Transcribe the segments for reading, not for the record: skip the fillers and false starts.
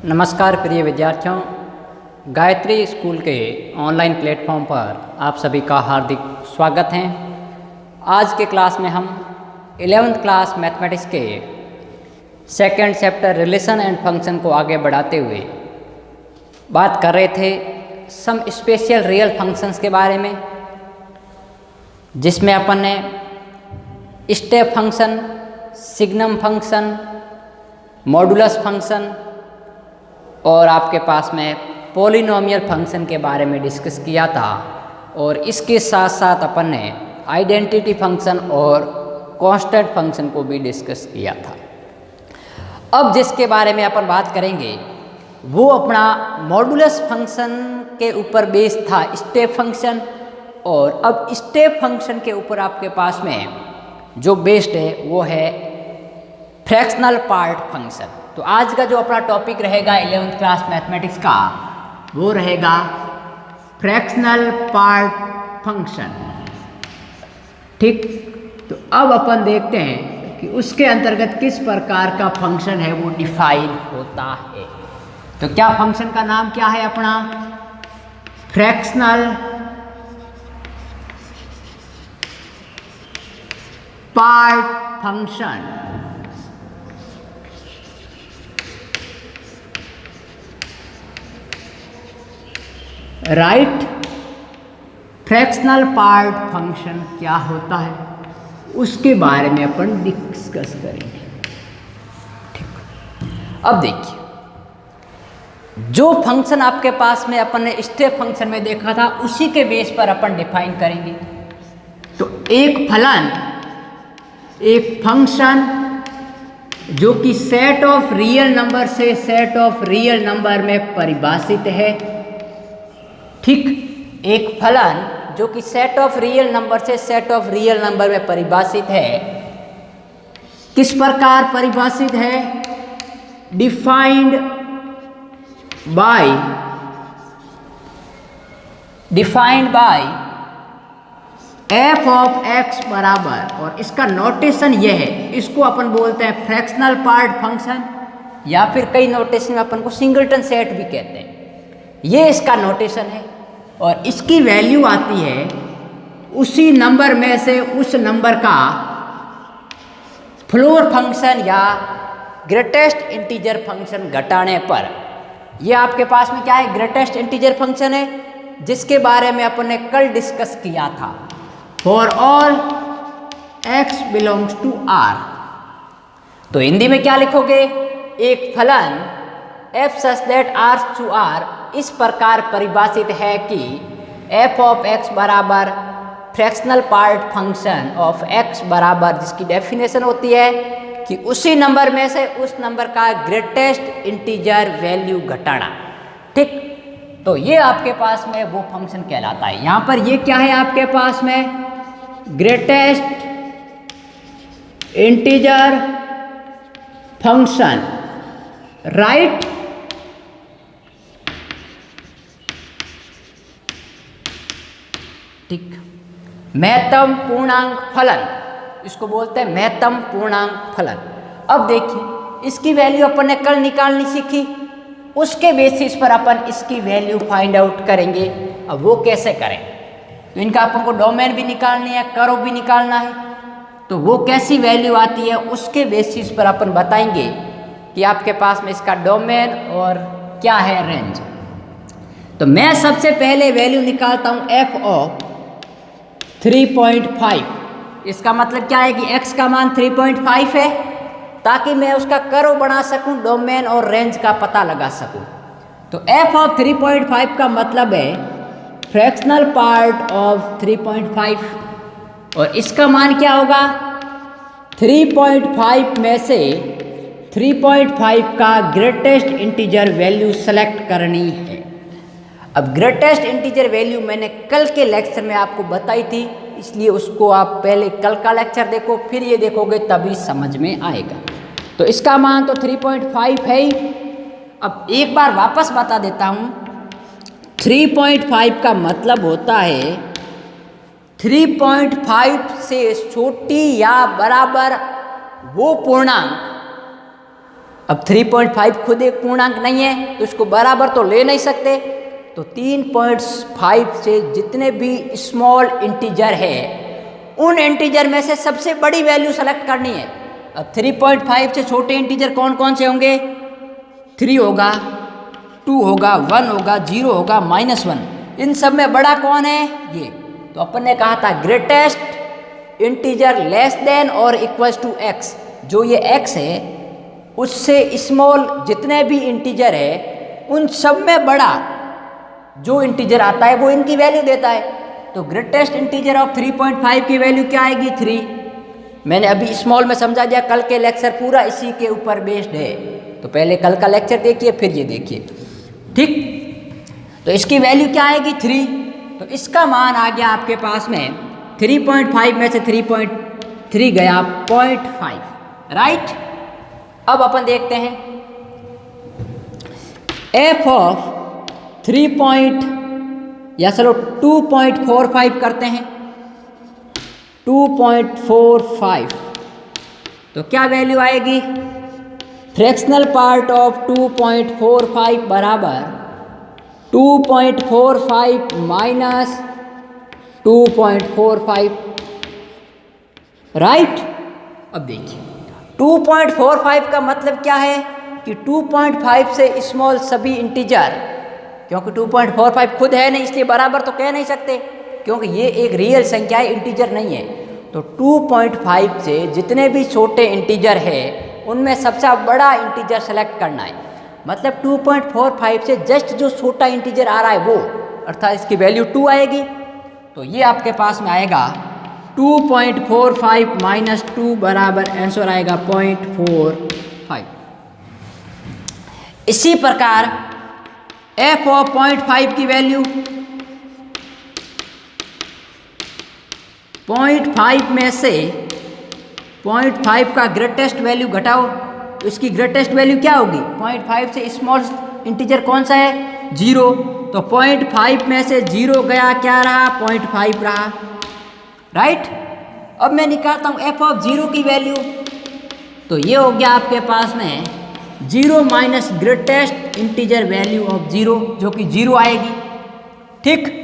नमस्कार प्रिय विद्यार्थियों, गायत्री स्कूल के ऑनलाइन प्लेटफॉर्म पर आप सभी का हार्दिक स्वागत है। आज के क्लास में हम 11th क्लास मैथमेटिक्स के second chapter relation and function को आगे बढ़ाते हुए बात कर रहे थे सम स्पेशल रियल फंक्शंस के बारे में, जिसमें अपन ने step function, signum function, modulus function और आपके पास में पॉलिनोमियल फंक्शन के बारे में डिस्कस किया था। और इसके साथ साथ अपन ने आइडेंटिटी फंक्शन और कांस्टेंट फंक्शन को भी डिस्कस किया था। अब जिसके बारे में अपन बात करेंगे वो अपना मॉडुलस फंक्शन के ऊपर बेस्ड था, स्टेप फंक्शन। और अब स्टेप फंक्शन के ऊपर आपके पास में जो बेस्ड है वो है फ्रैक्शनल पार्ट फंक्शन। तो आज का जो अपना टॉपिक रहेगा 11th क्लास मैथमेटिक्स का वो रहेगा फ्रैक्शनल पार्ट फंक्शन। ठीक, तो अब अपन देखते हैं कि उसके अंतर्गत किस प्रकार का फंक्शन है वो डिफाइन होता है। तो क्या फंक्शन का नाम क्या है अपना? Fractional part function. Right, fractional part function क्या होता है उसके बारे में अपन डिस्कस करेंगे। ठीक, अब देखिए, जो फंक्शन आपके पास में अपन ने स्टेप फंक्शन में देखा था उसी के बेस पर अपन डिफाइन करेंगे। तो एक फलन, एक फंक्शन जो कि सेट ऑफ रियल नंबर से सेट ऑफ रियल नंबर में परिभाषित है। ठीक, एक फलन जो कि सेट ऑफ रियल नंबर से सेट ऑफ रियल नंबर में परिभाषित है, किस प्रकार परिभाषित है? Defined by F of x बराबर, और इसका नोटेशन यह है, इसको अपन बोलते हैं फ्रैक्शनल पार्ट फंक्शन, या फिर कई नोटेशन में अपन को सिंगलटन सेट भी कहते हैं। ये इसका नोटेशन है और इसकी वैल्यू आती है उसी नंबर में से उस नंबर का फ्लोर फंक्शन या ग्रेटेस्ट इंटीजर फंक्शन घटाने पर। ये आपके पास में क्या है? ग्रेटेस्ट इंटीजर फंक्शन है, जिसके बारे में अपन ने कल डिस्कस किया था। For all x belongs to r। तो हिंदी में क्या लिखोगे? एक फलन f such that r to r इस प्रकार परिभाषित है कि f ऑफ x बराबर fractional part function of x बराबर, जिसकी डेफिनेशन होती है कि उसी नंबर में से उस नंबर का ग्रेटेस्ट इंटीजर वैल्यू घटाना। ठीक, तो ये आपके पास में वो फंक्शन कहलाता है। यहाँ पर ये क्या है आपके पास में? Greatest integer function. राइट, ठीक, महत्तम पूर्णांक फलन, इसको बोलते हैं महत्तम पूर्णांक फलन। अब देखिए, इसकी वैल्यू अपन ने कल निकालनी सीखी, उसके बेसिस पर अपन इसकी वैल्यू फाइंड आउट करेंगे। अब वो कैसे करें? तो इनका अपन को डोमेन भी निकालनी है, कर्व भी निकालना है। तो वो कैसी वैल्यू आती है उसके बेसिस पर अपन बताएंगे कि आपके पास में इसका डोमेन और क्या है रेंज। तो मैं सबसे पहले वैल्यू निकालता हूँ f ऑफ 3.5। इसका मतलब क्या है कि x का मान 3.5 है, ताकि मैं उसका कर्व बना सकूं, डोमेन और रेंज का पता लगा सकूं। तो f ऑफ 3.5 का मतलब है फ्रैक्शनल पार्ट ऑफ 3.5, और इसका मान क्या होगा? 3.5 में से 3.5 का ग्रेटेस्ट इंटीजर वैल्यू सेलेक्ट करनी है। अब ग्रेटेस्ट इंटीजर वैल्यू मैंने कल के लेक्चर में आपको बताई थी, इसलिए उसको आप पहले कल का लेक्चर देखो, फिर ये देखोगे तभी समझ में आएगा। तो इसका मान तो 3.5 है ही। अब एक बार वापस बता देता हूँ, 3.5 का मतलब होता है 3.5 से छोटी या बराबर वो पूर्णांक अब 3.5 खुद एक पूर्णांक नहीं है तो इसको बराबर तो ले नहीं सकते, तो 3.5 से जितने भी स्मॉल इंटीजर है उन इंटीजर में से सबसे बड़ी वैल्यू सेलेक्ट करनी है। अब 3.5 से छोटे इंटीजर कौन कौन से होंगे? 3 होगा, 2 होगा, 1 होगा, 0 होगा, -1। इन सब में बड़ा कौन है? ये। तो अपन ने कहा था ग्रेटेस्ट इंटीजर लेस देन और इक्वल्स टू x। जो ये x है उससे स्मॉल जितने भी इंटीजर है उन सब में बड़ा जो इंटीजर आता है वो इनकी वैल्यू देता है। तो ग्रेटेस्ट इंटीजर ऑफ 3.5 की वैल्यू क्या आएगी? 3। मैंने अभी स्मॉल में समझा दिया, कल के लेक्चर पूरा इसी के ऊपर बेस्ड है। तो पहले कल का लेक्चर देखिए फिर ये देखिए, ठीक। तो इसकी वैल्यू क्या आएगी? 3। तो इसका मान आ गया आपके पास में 3.5 में से 3.3 गया 0.5, राइट। अब अपन देखते हैं f ऑफ 2.45 करते हैं। 2.45 तो क्या वैल्यू आएगी? फ्रैक्शनल पार्ट ऑफ 2.45 बराबर 2.45 माइनस 2.45, राइट। अब देखिए 2.45 का मतलब क्या है कि 2.5 से स्मॉल सभी इंटीजर, क्योंकि 2.45 खुद है नहीं इसलिए बराबर तो कह नहीं सकते क्योंकि ये एक रियल संख्या है, इंटीजर नहीं है। तो 2.5 से जितने भी छोटे इंटीजर है उनमें सबसे बड़ा इंटीजर सेलेक्ट करना है। मतलब 2.45 से जस्ट जो छोटा इंटीजर आ रहा है वो, अर्थात इसकी वैल्यू 2 आएगी। तो ये आपके पास में आएगा 2.45 माइनस 2 बराबर आंसर आएगा 0.45। इसी प्रकार f ऑफ 0.5 की वैल्यू 0.5 में से 0.5 का ग्रेटेस्ट वैल्यू घटाओ तो इसकी ग्रेटेस्ट वैल्यू क्या होगी? 0.5 से स्मॉल इंटीजर कौन सा है? 0। तो 0.5 में से 0 गया, क्या रहा? 0.5 रहा, राइट। अब मैं निकालता हूँ f ऑफ 0 की वैल्यू। तो ये हो गया आपके पास में 0 minus greatest integer value of 0 जो कि 0 आएगी, ठीक।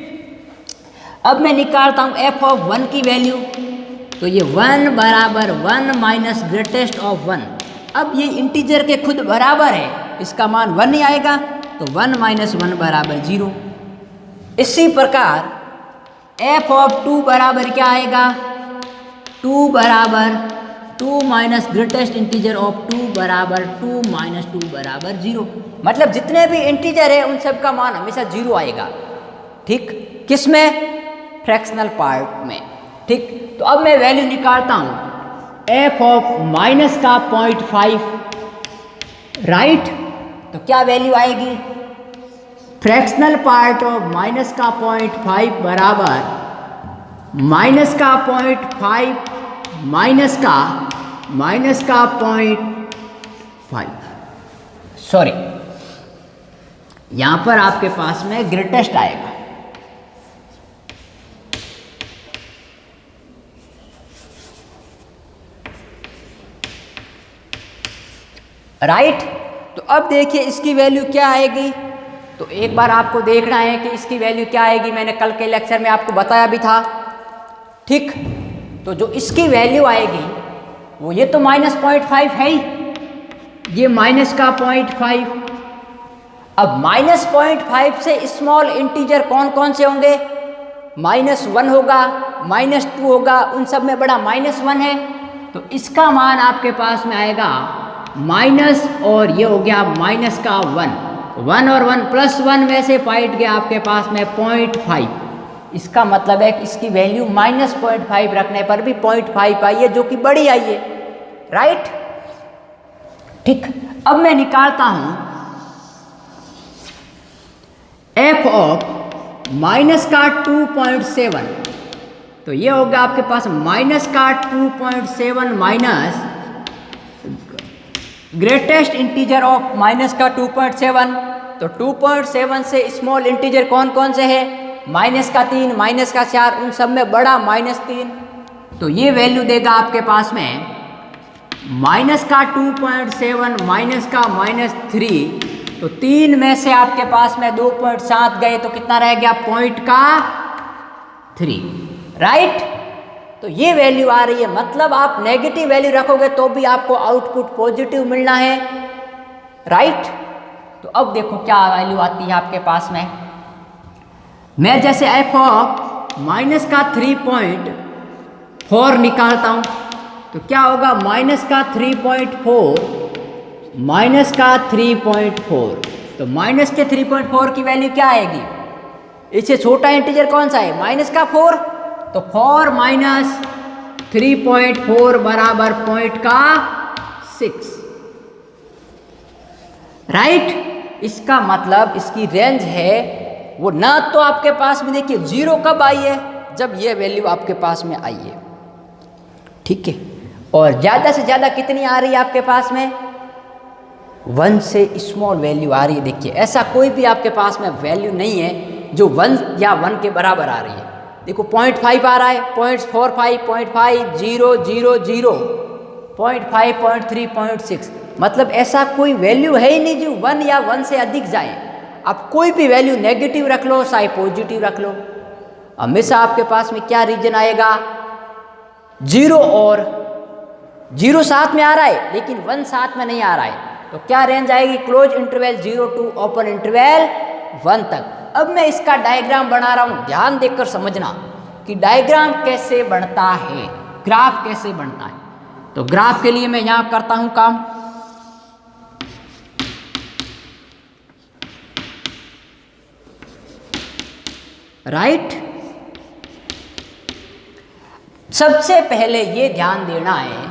अब मैं निकालता हूँ f ऑफ 1 की वैल्यू। तो ये 1 बराबर 1 माइनस ग्रेटेस्ट ऑफ 1। अब ये इंटीजर के खुद बराबर है, इसका मान 1 ही आएगा। तो 1 माइनस 1 बराबर 0। इसी प्रकार f ऑफ 2 बराबर क्या आएगा? 2 बराबर 2 माइनस ग्रेटेस्ट इंटीजर ऑफ 2 बराबर 2 माइनस 2 बराबर 0। मतलब जितने भी इंटीजर है उन सब का मान हमेशा 0 आएगा, ठीक। किस में? फ्रैक्शनल पार्ट में, ठीक। तो अब मैं वैल्यू निकालता हूँ f ऑफ माइनस का 0.5, राइट। तो क्या वैल्यू आएगी? फ्रैक्शनल पार्ट ऑफ माइनस का 0.5 बराबर माइनस का 0.5 माइनस का 0.5, सॉरी यहाँ पर आपके पास में ग्रेटेस्ट आएगा, राइट। तो अब देखिए इसकी वैल्यू क्या आएगी। तो एक बार आपको देखना है कि इसकी वैल्यू क्या आएगी। मैंने कल के लेक्चर में आपको बताया भी था, ठीक। तो जो इसकी वैल्यू आएगी वो ये तो -0.5 है ही, ये माइनस का 0.5। अब -0.5 से स्मॉल इंटीजर कौन कौन से होंगे? -1 होगा, -2 होगा, उन सब में बड़ा -1 है। तो इसका मान आपके पास में आएगा माइनस, और ये हो गया माइनस का 1 और 1 प्लस 1 में से पॉइंट गया आपके पास में 0.5। इसका मतलब है कि इसकी वैल्यू -0.5 रखने पर भी 0.5 आई है जो कि बड़ी आई है, राइट, ठीक। अब मैं निकालता हूं f ऑफ माइनस का 2.7। तो ये हो गया आपके पास माइनस का 2.7 minus greatest integer of minus का 2.7। तो 2.7 से स्मॉल इंटीजर कौन कौन से है? माइनस का 3, माइनस का 4, उन सब में बड़ा -3। तो ये वैल्यू देगा आपके पास में माइनस का 2.7 माइनस का -3, तो 3 में से आपके पास में 2.7 गए तो कितना रह गया? पॉइंट का 3, राइट। तो ये वैल्यू आ रही है, मतलब आप नेगेटिव वैल्यू रखोगे तो भी आपको आउटपुट पॉजिटिव मिलना है, राइट। तो अब देखो क्या वैल्यू आती है आपके पास में। मैं जैसे एफ ऑफ माइनस का 3.4 निकालता हूं तो क्या होगा? माइनस का 3.4 माइनस का 3.4, तो माइनस के 3.4 की वैल्यू क्या आएगी? इससे छोटा इंटीजर कौन सा है? माइनस का 4, तो 4 माइनस 3.4 बराबर पॉइंट का 6, राइट। इसका मतलब इसकी रेंज है वो ना तो आपके पास में, देखिए 0 कब आई है? जब ये वैल्यू आपके पास में आई है, ठीक है। और ज़्यादा से ज़्यादा कितनी आ रही है आपके पास में? 1 से स्मॉल वैल्यू आ रही है। देखिए ऐसा कोई भी आपके पास में वैल्यू नहीं है जो 1 या 1 के बराबर आ रही है। देखो 0.5 आ रहा है, 0.45, 0.5, 0, 0, 0, 0.5, 0.3, 0.6, मतलब ऐसा कोई वैल्यू है ही नहीं जो 1 या 1 से अधिक जाए। आप कोई भी वैल्यू नेगेटिव रख लो चाहे पॉजिटिव रख लो, हमेशा आपके पास में क्या रीजन आएगा? 0 और 0 साथ में आ रहा है लेकिन 1 साथ में नहीं आ रहा है, तो क्या रेंज आएगी? Close interval 0 to open interval 1 तक। अब मैं इसका डायग्राम बना रहा हूं, ध्यान देकर समझना कि डायग्राम कैसे बनता है, ग्राफ कैसे बनता है। तो ग्राफ के लिए मैं यहां करता हूं काम। राइट, सबसे पहले ये ध्यान देना है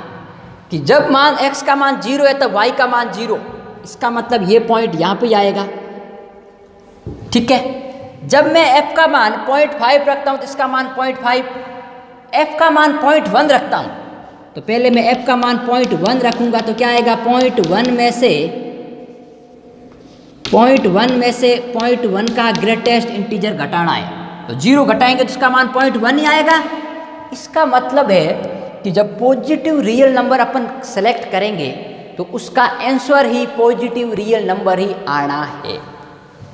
कि जब मान x का मान 0 है तब y का मान 0, इसका मतलब ये पॉइंट यहाँ पे आएगा, ठीक है। जब मैं f का मान 0.5 रखता हूँ तो इसका मान 0.5, f का मान 0.1 रखता हूँ तो पहले मैं f का मान 0.1 रखूँगा तो क्या आएगा? 0.1 में से 0.1 का ग्रेटेस्ट इंटीजर घटाना है, तो 0 घटाएंगे तो इसका मान 0.1 ही आएगा। इसका मतलब है कि जब पॉजिटिव रियल नंबर अपन सेलेक्ट करेंगे तो उसका आंसर ही पॉजिटिव रियल नंबर ही आना है,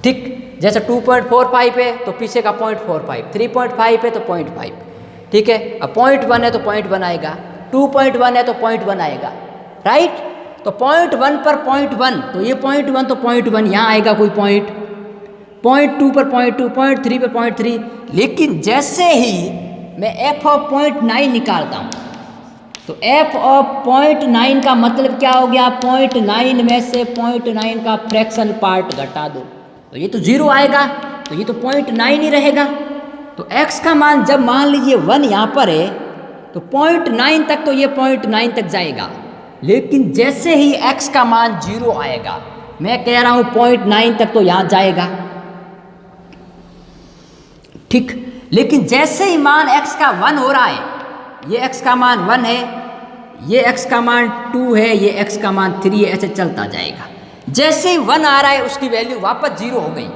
ठीक। जैसे 2.45 है तो पीछे का 0.45, 3.5 है तो 0.5, ठीक है। अब 0.1 है तो 0.1 आएगा, 2.1 है तो 0.1 आएगा, राइट। तो 0.1 पर 0.1, तो ये 0.1 तो 0.1 यहाँ आएगा कोई पॉइंट, 0.2 पर 0.2, 0.3 पर 0.3। लेकिन जैसे ही मैं f ऑफ 0.9 निकालता हूँ तो f ऑफ 0.9 का मतलब क्या हो गया? 0.9 में से 0.9 का फ्रैक्शन पार्ट घटा दो तो ये तो 0 आएगा, तो ये तो 0.9 ही रहेगा। तो x का मान जब मान लीजिए 1 यहाँ पर है तो 0.9 तक तो ये 0.9 तक जाएगा, लेकिन जैसे ही x का मान 0 आएगा, मैं कह रहा हूँ 0.9 तक तो यहाँ जाएगा, ठीक। लेकिन जैसे ही मान x का 1 हो रहा है, ये x का मान 1 है, ये x का मान 2 है, ये x का मान 3 है, ऐसे चलता जाएगा। जैसे ही 1 आ रहा है उसकी वैल्यू वापस 0 हो गई,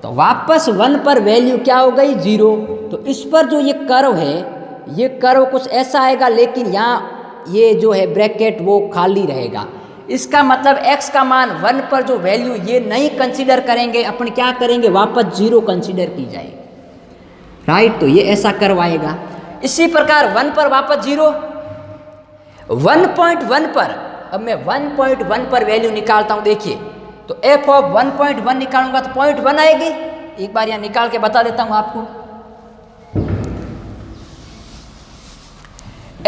तो वापस 1 पर वैल्यू क्या हो गई? 0। तो इस पर जो ये कर्व है, ये कर्व कुछ ऐसा आएगा, लेकिन यहाँ ये जो है ब्रैकेट वो खाली रहेगा। इसका मतलब x का मान 1 पर जो वैल्यू ये नहीं कंसीडर करेंगे, अपन क्या करेंगे? वापस 0 कंसीडर की जाएगी, राइट। तो ये ऐसा कर्व आएगा। इसी प्रकार 1 पर वापस 0, 1.1 पर, अब मैं 1.1 पर वैल्यू निकालता हूँ, देखिए तो f ऑफ 1.1 निकालूंगा तो 0.1 आएगी। एक बार यहाँ निकाल के बता देता हूँ आपको।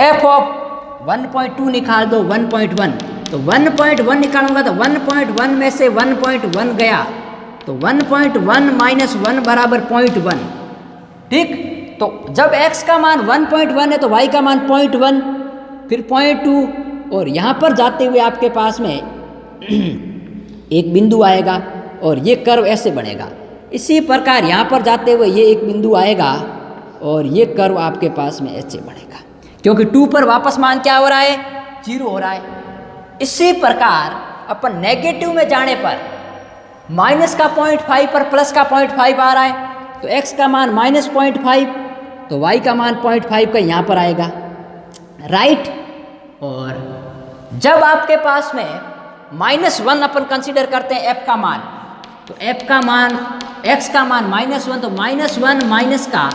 f ऑफ 1.2 निकाल दो 1.1, तो 1.1 निकालूंगा तो 1.1 में से 1.1 गया तो 1.1 माइनस 1 बराबर 0.1, ठीक। तो जब x का मान 1.1 है तो y का मान 0.1, फिर 0.2, और यहाँ पर जाते हुए आपके पास में एक बिंदु आएगा और ये कर्व ऐसे बनेगा। इसी प्रकार यहाँ पर जाते हुए ये एक बिंदु आएगा और ये कर्व आपके पास में ऐसे बनेगा, क्योंकि 2 पर वापस मान क्या हो रहा है? 0 हो रहा है। इसी प्रकार अपन नेगेटिव में जाने पर माइनस का 0.5 पर प्लस का 0.5 आ रहा है, तो x का मान माइनस 0.5, तो y का मान 0.5 का यहाँ पर आएगा, राइट। और जब आपके पास में -1 अपन कंसीडर करते हैं f का मान, तो f का मान, x का मान -1, तो -1 माइनस का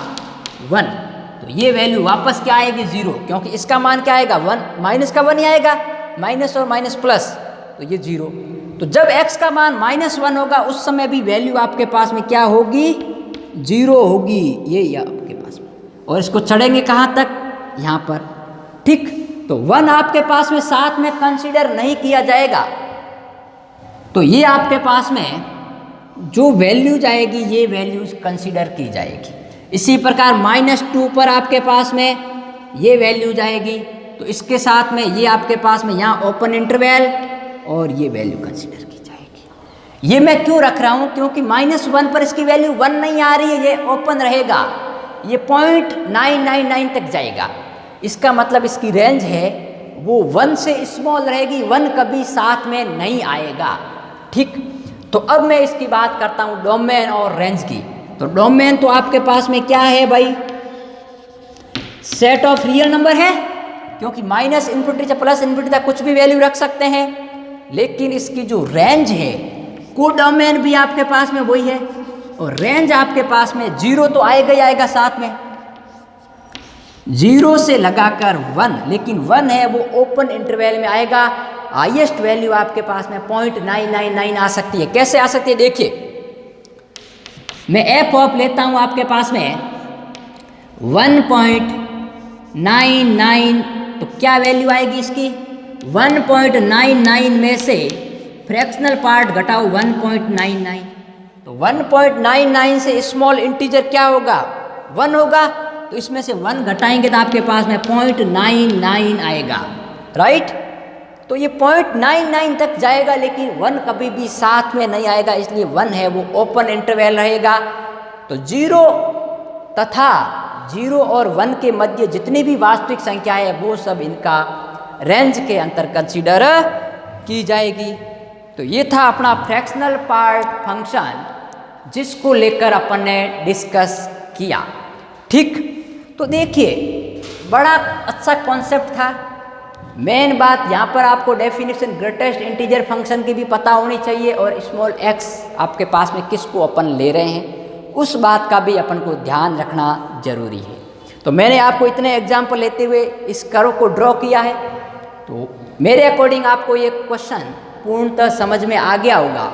1, तो ये वैल्यू वापस क्या आएगी 0, क्योंकि इसका मान क्या आएगा 1, माइनस का 1 ही आएगा, माइनस और माइनस प्लस, तो ये 0। तो जब x का मान -1 होगा उस समय भी वैल्यू आपके पास में क्या होगी 0 होगी, ये आपके पास में। और इसको चढ़ेंगे कहाँ तक, यहाँ पर, ठीक। तो 1 आपके पास में साथ में कंसीडर नहीं किया जाएगा, तो ये आपके पास में जो वैल्यू जाएगी ये वैल्यूज कंसीडर की जाएगी। इसी प्रकार -2 पर आपके पास में ये वैल्यू जाएगी, तो इसके साथ में ये आपके पास में यहाँ ओपन इंटरवल और ये वैल्यू कंसीडर की जाएगी। ये मैं क्यों रख रहा हूँ, क्योंकि -1 पर इसकी वैल्यू 1 नहीं आ रही है, ये ओपन रहेगा, ये 0.999 तक जाएगा। इसका मतलब इसकी रेंज है वो 1 से स्मॉल रहेगी, 1 कभी साथ में नहीं आएगा, ठीक। तो अब मैं इसकी बात करता हूँ डोमेन और रेंज की। तो डोमेन तो आपके पास में क्या है भाई, सेट ऑफ रियल नंबर है, क्योंकि माइनस इन्फिनिटी से प्लस इन्फिनिटी तक कुछ भी वैल्यू रख सकते हैं। लेकिन इसकी जो रेंज है को डोमेन भी आपके पास में वही है, और रेंज आपके पास में 0 तो आएगा ही आएगा साथ में, 0 से लगाकर 1, लेकिन 1 है वो ओपन इंटरवल में आएगा। हाईएस्ट वैल्यू आपके पास में 0.999 आ सकती है। कैसे आ सकती है देखिए, मैं एफ ऑफ लेता हूं आपके पास में 1.99, तो क्या वैल्यू आएगी इसकी 1.99 में से फ्रैक्शनल पार्ट घटाओ 1.99, तो 1.99 से स्मॉल इंटीजर क्या होगा 1 होगा, तो इसमें से 1 घटाएंगे तो आपके पास में 0.99 आएगा, राइट। तो ये 0.99 तक जाएगा, लेकिन 1 कभी भी साथ में नहीं आएगा, इसलिए 1 है वो ओपन इंटरवल रहेगा। तो 0 तथा 0 और 1 के मध्य जितनी भी वास्तविक संख्या है वो सब इनका रेंज के अंतर कंसीडर की जाएगी। तो ये था अपना फ्रैक्शनल पार्ट फंक्शन, जिसको लेकर अपन ने डिस्कस किया, ठीक। तो देखिए बड़ा अच्छा कॉन्सेप्ट था। मेन बात यहाँ पर आपको डेफिनेशन ग्रेटेस्ट इंटीजर फंक्शन की भी पता होनी चाहिए, और स्मॉल x आपके पास में किसको अपन ले रहे हैं उस बात का भी अपन को ध्यान रखना जरूरी है। तो मैंने आपको इतने एग्जाम्पल लेते हुए इस कर्व को ड्रॉ किया है, तो मेरे अकॉर्डिंग आपको ये क्वेश्चन पूर्णतः समझ में आ गया होगा,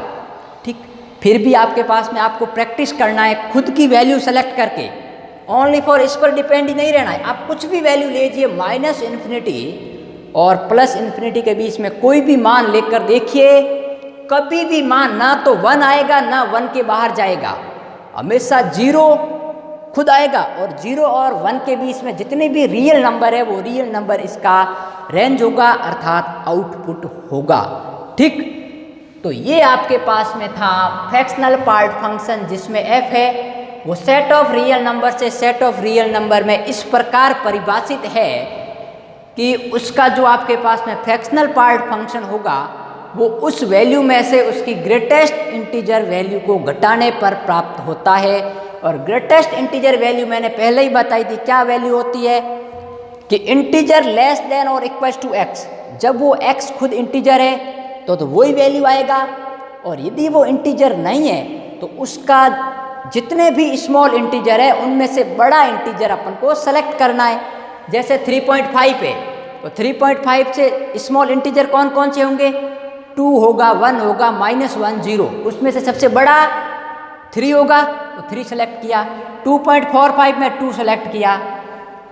ठीक। फिर भी आपके पास में आपको प्रैक्टिस करना है, खुद की वैल्यू सेलेक्ट करके, ओनली फॉर इस पर डिपेंड ही नहीं रहना है। आप कुछ भी वैल्यू लीजिए, माइनस इन्फिनिटी और प्लस इन्फिनिटी के बीच में कोई भी मान लेकर देखिए, कभी भी मान ना तो 1 आएगा ना 1 के बाहर जाएगा, हमेशा 0 खुद आएगा, और 0 और 1 के बीच में जितने भी रियल नंबर है वो रियल नंबर इसका रेंज होगा, अर्थात आउटपुट होगा, ठीक। तो ये आपके पास में था फ्रैक्शनल पार्ट फंक्शन, जिसमें f है वो सेट ऑफ रियल नंबर से सेट ऑफ रियल नंबर में इस प्रकार परिभाषित है कि उसका जो आपके पास में फ्रैक्शनल पार्ट फंक्शन होगा वो उस वैल्यू में से उसकी ग्रेटेस्ट इंटीजर वैल्यू को घटाने पर प्राप्त होता है। और ग्रेटेस्ट इंटीजर वैल्यू मैंने पहले ही बताई थी, क्या वैल्यू होती है कि इंटीजर लेस देन और इक्वल टू x। जब वो x खुद इंटीजर है तो वही वैल्यू आएगा, और यदि वो इंटीजर नहीं है तो उसका जितने भी स्मॉल इंटीजर है उनमें से बड़ा इंटीजर अपन को सेलेक्ट करना है। जैसे 3.5 है तो 3.5 से स्मॉल इंटीजर कौन कौन से होंगे, 2 होगा, 1 होगा, -1, 0, उसमें से सबसे बड़ा 3 होगा तो 3 सेलेक्ट किया, 2.45 में 2 सेलेक्ट किया।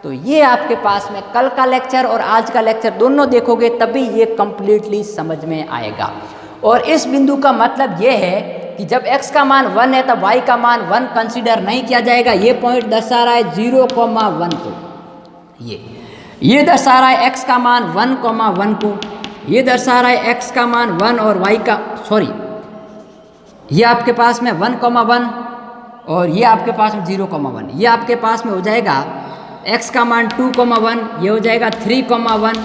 तो ये आपके पास में कल का लेक्चर और आज का लेक्चर दोनों देखोगे तभी ये कंप्लीटली समझ में आएगा। और इस बिंदु का मतलब ये है कि जब x का मान 1 है तब y का मान 1 कंसीडर नहीं किया जाएगा। ये पॉइंट दर्शा रहा है 0,1 को, ये दर्शा रहा है x का मान 1,1 को, ये दर्शा रहा है x का मान 1 और y का ये आपके पास में 1,1 और ये आपके पास में 0,1। ये आपके पास में हो जाएगा x का मान 2,1, ये हो जाएगा 3,1,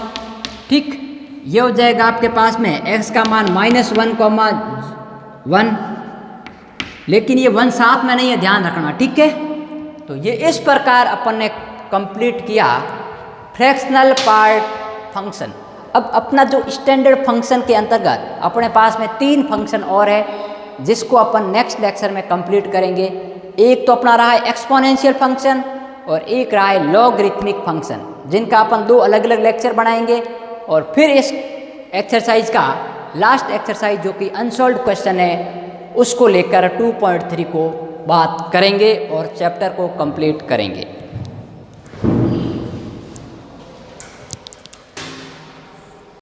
ठीक। ये हो जाएगा आपके पास में x का मान -1,1, लेकिन ये 1 साथ में नहीं है, ध्यान रखना, ठीक है। तो ये इस प्रकार अपन ने कंप्लीट किया फ्रैक्शनल पार्ट फंक्शन। अब अपना जो स्टैंडर्ड फंक्शन के अंतर्गत अपने पास में 3 फंक्शन और है जिसको अपन नेक्स्ट लेक्चर में कंप्लीट करेंगे। एक तो अपना रहा है एक्सपोनेंशियल फंक्शन और एक रहा है लॉगरिथमिक फंक्शन, जिनका अपन 2 अलग अलग लेक्चर बनाएंगे। और फिर इस एक्सरसाइज का लास्ट एक्सरसाइज जो कि अनसॉल्व्ड क्वेश्चन है उसको लेकर 2.3 को बात करेंगे और चैप्टर को कंप्लीट करेंगे।